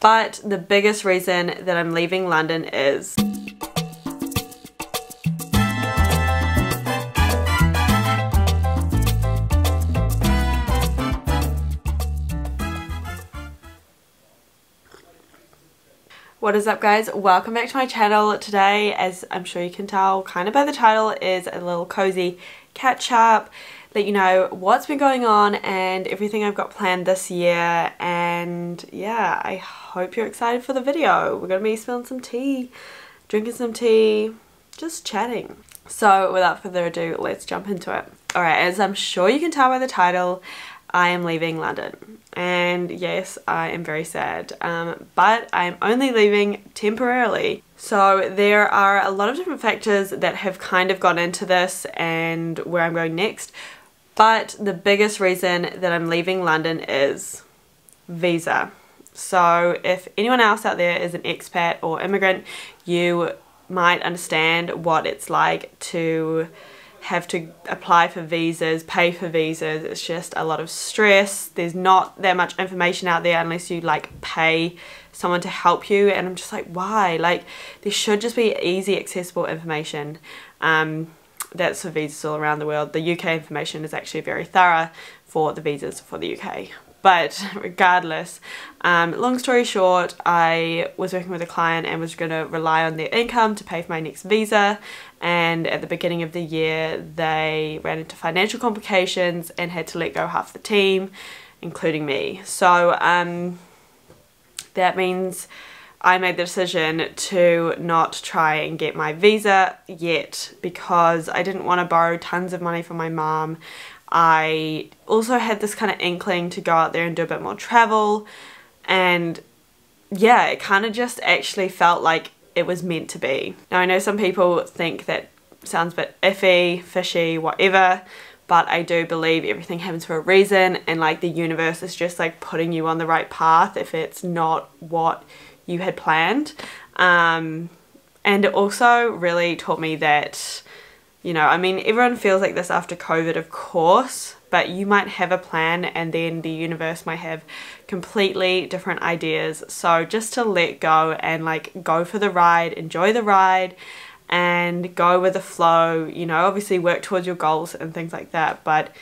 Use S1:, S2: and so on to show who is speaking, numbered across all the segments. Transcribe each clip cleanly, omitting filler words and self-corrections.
S1: but the biggest reason that I'm leaving London is What is up, guys? Welcome back to my channel. Today, as I'm sure you can tell kind of by the title, is a little cozy catch up, let you know what's been going on and everything I've got planned this year. And yeah, I hope you're excited for the video. We're gonna be spilling some tea, drinking some tea, just chatting. So without further ado, let's jump into it. Alright, as I'm sure you can tell by the title, I am leaving London, and yes, I am very sad, but I'm only leaving temporarily. So there are a lot of different factors that have kind of gone into this and where I'm going next, but the biggest reason that I'm leaving London is visa. So if anyone else out there is an expat or immigrant, you might understand what it's like to have to apply for visas, pay for visas. It's just a lot of stress. There's not that much information out there unless you like pay someone to help you, and I'm just like, why? Like, there should just be easy accessible information. That's for visas all around the world. The UK information is actually very thorough for the visas for the UK. But regardless, long story short, I was working with a client and was going to rely on their income to pay for my next visa, and at the beginning of the year they ran into financial complications and had to let go half the team, including me. So that means I made the decision to not try and get my visa yet because I didn't want to borrow tons of money from my mom. I also had this kind of inkling to go out there and do a bit more travel, and yeah, it kind of just actually felt like it was meant to be. Now I know some people think that sounds a bit iffy, fishy, whatever, but I do believe everything happens for a reason, and like the universe is just like putting you on the right path if it's not what you had planned. And it also really taught me that, you know, I mean, everyone feels like this after COVID, of course, but you might have a plan and then the universe might have completely different ideas. So just to let go and like go for the ride, enjoy the ride, and go with the flow, you know, obviously work towards your goals and things like that, but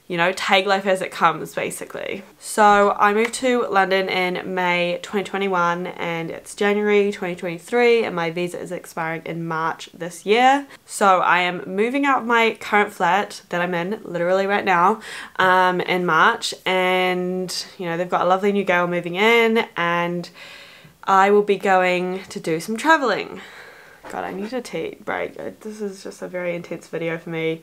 S1: you know, take life as it comes, basically. So I moved to London in May 2021 and it's January 2023 and my visa is expiring in March this year. So I am moving out of my current flat that I'm in literally right now in March, and you know, they've got a lovely new girl moving in and I will be going to do some traveling. God, I need a tea break. This is just a very intense video for me.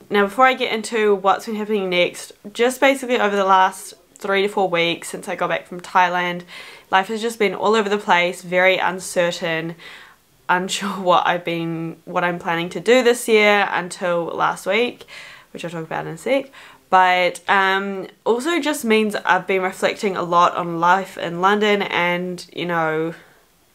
S1: Now before I get into what's been happening next, just basically over the last 3 to 4 weeks since I got back from Thailand, life has just been all over the place, very uncertain, unsure what I'm planning to do this year until last week, which I'll talk about in a sec. But also just means I've been reflecting a lot on life in London, and you know,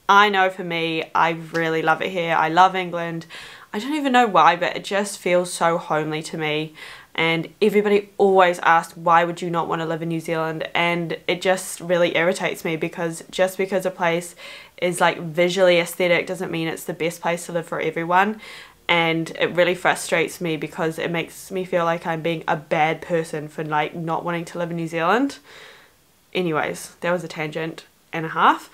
S1: I know for me, I really love it here. I love England. I don't even know why, but it just feels so homely to me, and everybody always asks, why would you not want to live in New Zealand? And it just really irritates me, because just because a place is like visually aesthetic doesn't mean it's the best place to live for everyone. And it really frustrates me because it makes me feel like I'm being a bad person for like not wanting to live in New Zealand. Anyways, that was a tangent and a half.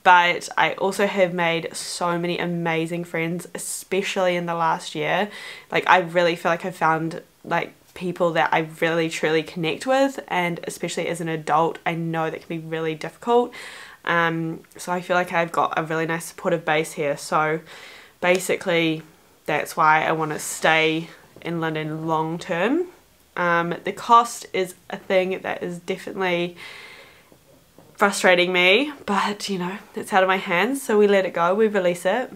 S1: But I also have made so many amazing friends, especially in the last year. Like, I really feel like I've found like people that I really truly connect with, and especially as an adult, I know that can be really difficult. So I feel like I've got a really nice supportive base here. So basically that's why I want to stay in London long term. The cost is a thing that is definitely frustrating me, but you know, it's out of my hands, so we let it go, we release it.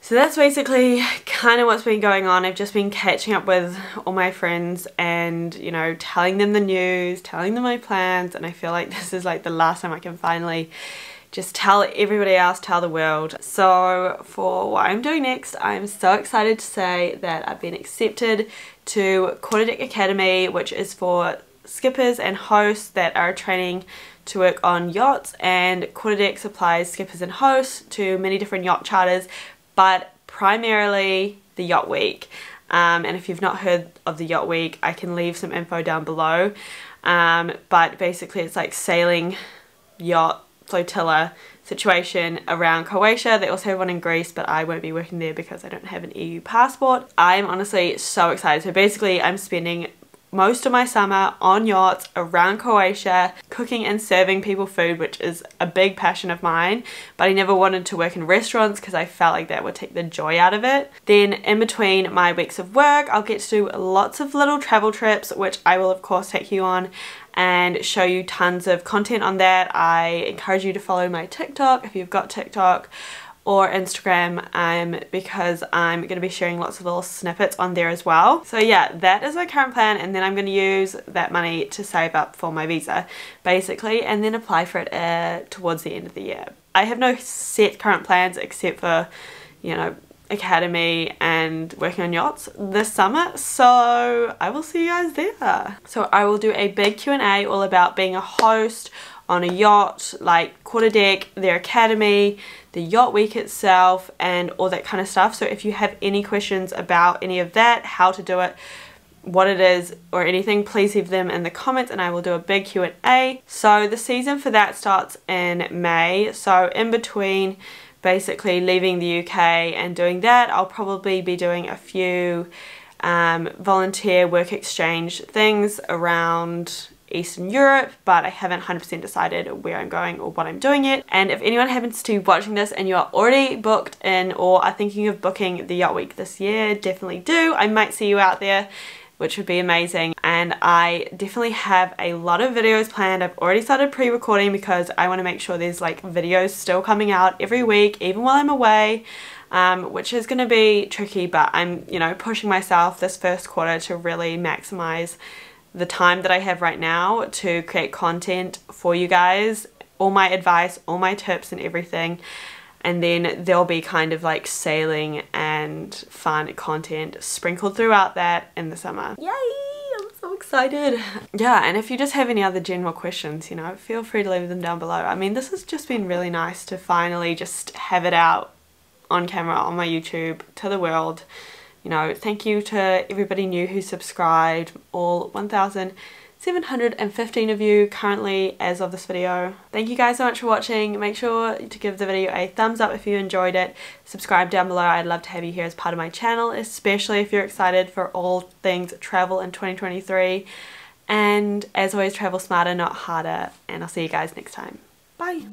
S1: So that's basically kind of what's been going on. I've just been catching up with all my friends and, you know, telling them the news, telling them my plans, and I feel like this is like the last time I can finally just tell everybody else, tell the world. So for what I'm doing next, I'm so excited to say that I've been accepted to Quarter Deck Academy, which is for skippers and hosts that are training to work on yachts, and Quarter Deck supplies skippers and hosts to many different yacht charters, but primarily the Yacht Week. And if you've not heard of the Yacht Week, I can leave some info down below. But basically it's like sailing yacht flotilla situation around Croatia. They also have one in Greece, but I won't be working there because I don't have an EU passport. I'm honestly so excited. So basically I'm spending most of my summer on yachts around Croatia, cooking and serving people food, which is a big passion of mine, but I never wanted to work in restaurants because I felt like that would take the joy out of it. Then in between my weeks of work, I'll get to do lots of little travel trips, which I will of course take you on and show you tons of content on that. I encourage you to follow my TikTok if you've got TikTok, or Instagram, because I'm going to be sharing lots of little snippets on there as well. So yeah, that is my current plan, and then I'm going to use that money to save up for my visa basically, and then apply for it towards the end of the year. I have no set current plans except for, you know, academy and working on yachts this summer, so I will see you guys there. So I will do a big Q&A all about being a host on a yacht, like Quarter Deck, their academy, the Yacht Week itself, and all that kind of stuff. So if you have any questions about any of that, how to do it, what it is, or anything, please leave them in the comments and I will do a big Q&A. So the season for that starts in May, so in between basically leaving the UK and doing that, I'll probably be doing a few volunteer work exchange things around Eastern Europe, but I haven't 100% decided where I'm going or what I'm doing yet. And if anyone happens to be watching this and you are already booked in or are thinking of booking the Yacht Week this year, definitely do. I might see you out there, which would be amazing. And I definitely have a lot of videos planned. I've already started pre-recording because I want to make sure there's like videos still coming out every week, even while I'm away, which is going to be tricky, but I'm, you know, pushing myself this first quarter to really maximize the time that I have right now to create content for you guys, all my advice, all my tips and everything. And then there'll be kind of like sailing and fun content sprinkled throughout that in the summer. Yay! I'm so excited. Yeah, and if you just have any other general questions, you know, feel free to leave them down below. I mean, this has just been really nice to finally just have it out on camera on my YouTube to the world. You know, thank you to everybody new who subscribed, all 1,715 of you currently as of this video. Thank you guys so much for watching. Make sure to give the video a thumbs up if you enjoyed it. Subscribe down below. I'd love to have you here as part of my channel, especially if you're excited for all things travel in 2023. And as always, travel smarter, not harder. And I'll see you guys next time. Bye!